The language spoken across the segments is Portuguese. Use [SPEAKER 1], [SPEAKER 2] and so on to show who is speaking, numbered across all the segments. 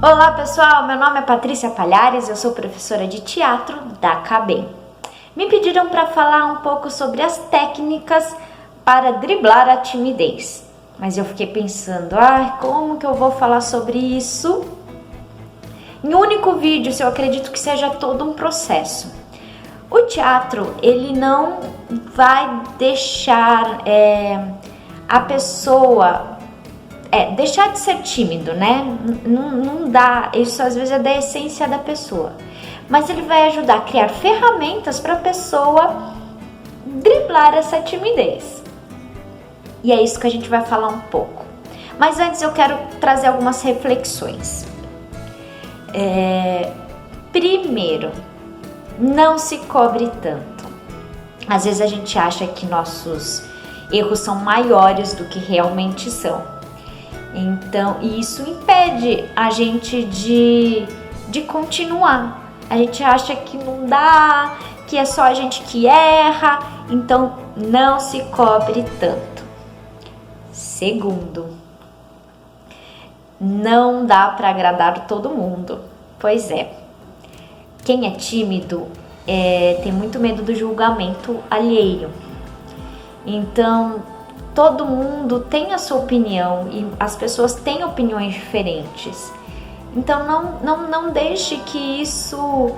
[SPEAKER 1] Olá pessoal, meu nome é Patrícia Palhares, eu sou professora de teatro da KBEM. Me pediram para falar um pouco sobre as técnicas para driblar a timidez, mas eu fiquei pensando, como que eu vou falar sobre isso em um único vídeo, se eu acredito que seja todo um processo. O teatro, ele não vai deixar a pessoa deixar de ser tímido, né? Não dá, isso às vezes é da essência da pessoa. Mas ele vai ajudar a criar ferramentas para a pessoa driblar essa timidez. E é isso que a gente vai falar um pouco. Mas antes eu quero trazer algumas reflexões. Primeiro, não se cobre tanto. Às vezes a gente acha que nossos erros são maiores do que realmente são. Então, isso impede a gente de continuar. A gente acha que não dá, que é só a gente que erra. Então, não se cobre tanto. Segundo, não dá para agradar todo mundo. Pois é, quem é tímido tem muito medo do julgamento alheio. Então, todo mundo tem a sua opinião e as pessoas têm opiniões diferentes. Então não deixe que isso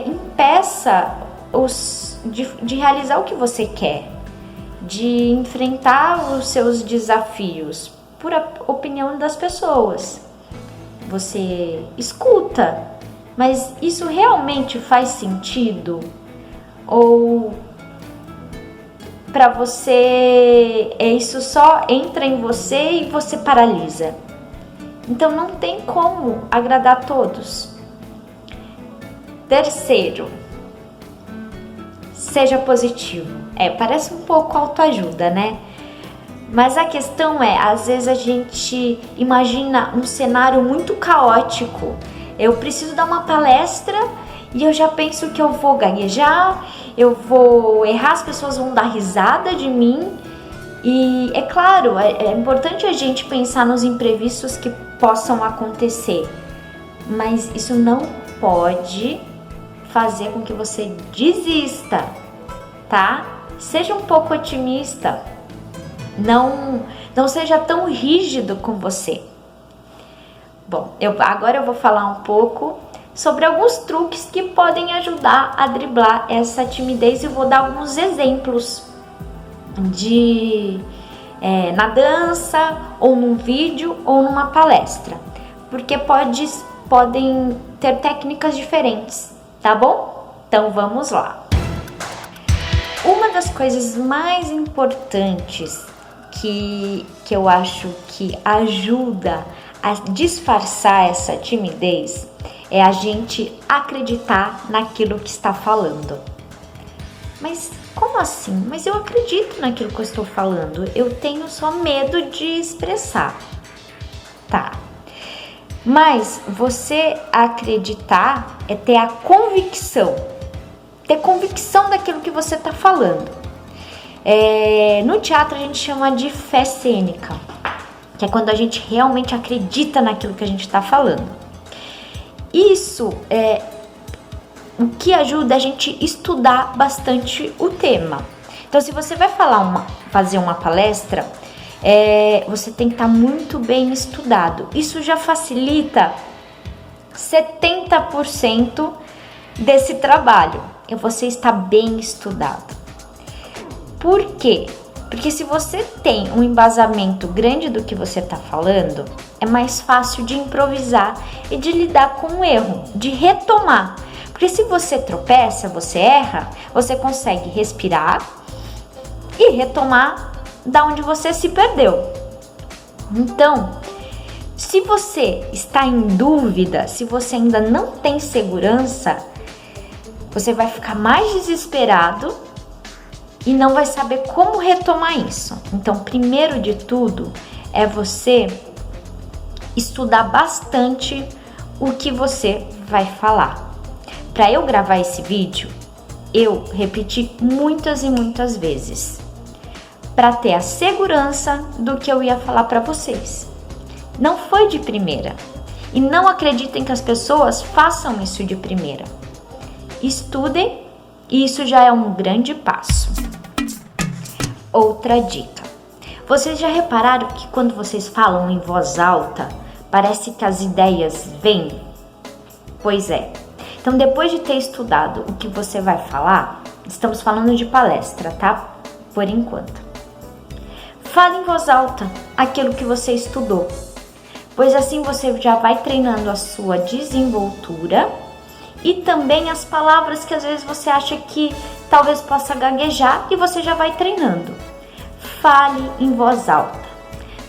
[SPEAKER 1] impeça de realizar o que você quer, de enfrentar os seus desafios por a opinião das pessoas. Você escuta, mas isso realmente faz sentido? Ou para você, isso só entra em você e você paralisa. Então não tem como agradar a todos. Terceiro, seja positivo. Parece um pouco autoajuda, né? Mas a questão às vezes a gente imagina um cenário muito caótico. Eu preciso dar uma palestra e eu já penso que eu vou gaguejar, eu vou errar, as pessoas vão dar risada de mim. E é claro, é importante a gente pensar nos imprevistos que possam acontecer, mas isso não pode fazer com que você desista, tá? Seja um pouco otimista, não seja tão rígido com você. Bom, agora eu vou falar um pouco sobre alguns truques que podem ajudar a driblar essa timidez e vou dar alguns exemplos na dança, ou num vídeo, ou numa palestra, porque podem ter técnicas diferentes, tá bom? Então vamos lá. Uma das coisas mais importantes que eu acho que ajuda a disfarçar essa timidez é a gente acreditar naquilo que está falando. Mas como assim? Mas eu acredito naquilo que eu estou falando. Eu tenho só medo de expressar. Tá. Mas você acreditar é ter a convicção. Ter convicção daquilo que você está falando. No teatro a gente chama de fé cênica, que é quando a gente realmente acredita naquilo que a gente está falando. Isso o que ajuda a gente estudar bastante o tema. Então, se você vai fazer uma palestra, você tem que estar muito bem estudado. Isso já facilita 70% desse trabalho. Você está bem estudado. Por quê? Porque se você tem um embasamento grande do que você está falando, é mais fácil de improvisar e de lidar com o erro, de retomar. Porque se você tropeça, você erra, você consegue respirar e retomar da onde você se perdeu. Então, se você está em dúvida, se você ainda não tem segurança, você vai ficar mais desesperado e não vai saber como retomar isso. Então, primeiro de tudo, é você estudar bastante o que você vai falar. Para eu gravar esse vídeo, eu repeti muitas e muitas vezes, para ter a segurança do que eu ia falar para vocês. Não foi de primeira. E não acreditem que as pessoas façam isso de primeira. Estudem, e isso já é um grande passo. Outra dica. Vocês já repararam que quando vocês falam em voz alta, parece que as ideias vêm? Pois é. Então, depois de ter estudado o que você vai falar, estamos falando de palestra, tá? Por enquanto. Fale em voz alta aquilo que você estudou, pois assim você já vai treinando a sua desenvoltura e também as palavras que às vezes você acha que talvez possa gaguejar e você já vai treinando. Fale em voz alta.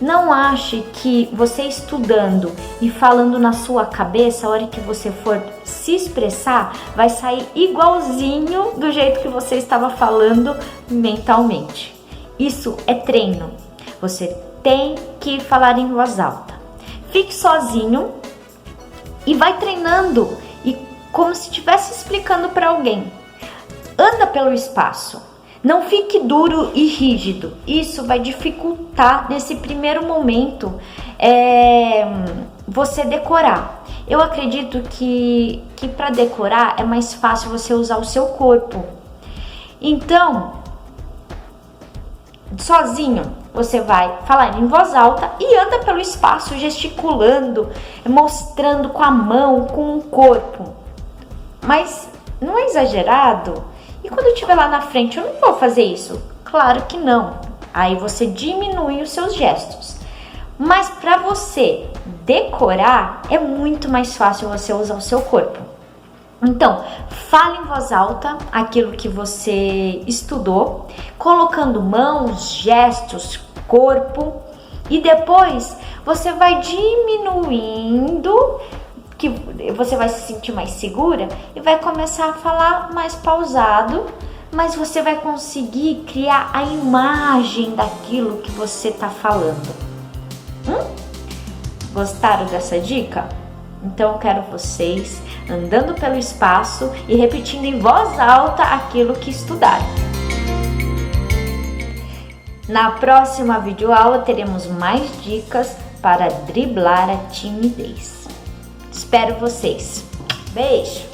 [SPEAKER 1] Não ache que você estudando e falando na sua cabeça, a hora que você for se expressar, vai sair igualzinho do jeito que você estava falando mentalmente. Isso é treino. Você tem que falar em voz alta. Fique sozinho e vai treinando e como se estivesse explicando para alguém. Anda pelo espaço. Não fique duro e rígido. Isso vai dificultar nesse primeiro momento você decorar. Eu acredito que para decorar é mais fácil você usar o seu corpo. Então, sozinho, você vai falar em voz alta e anda pelo espaço gesticulando, mostrando com a mão, com o corpo. Mas não é exagerado? E quando eu estiver lá na frente, eu não vou fazer isso? Claro que não. Aí você diminui os seus gestos. Mas para você decorar, é muito mais fácil você usar o seu corpo. Então, fale em voz alta aquilo que você estudou, colocando mãos, gestos, corpo, e depois você vai diminuindo, que você vai se sentir mais segura e vai começar a falar mais pausado, mas você vai conseguir criar a imagem daquilo que você está falando. Gostaram dessa dica? Então eu quero vocês andando pelo espaço e repetindo em voz alta aquilo que estudaram. Na próxima videoaula teremos mais dicas para driblar a timidez. Espero vocês. Beijo!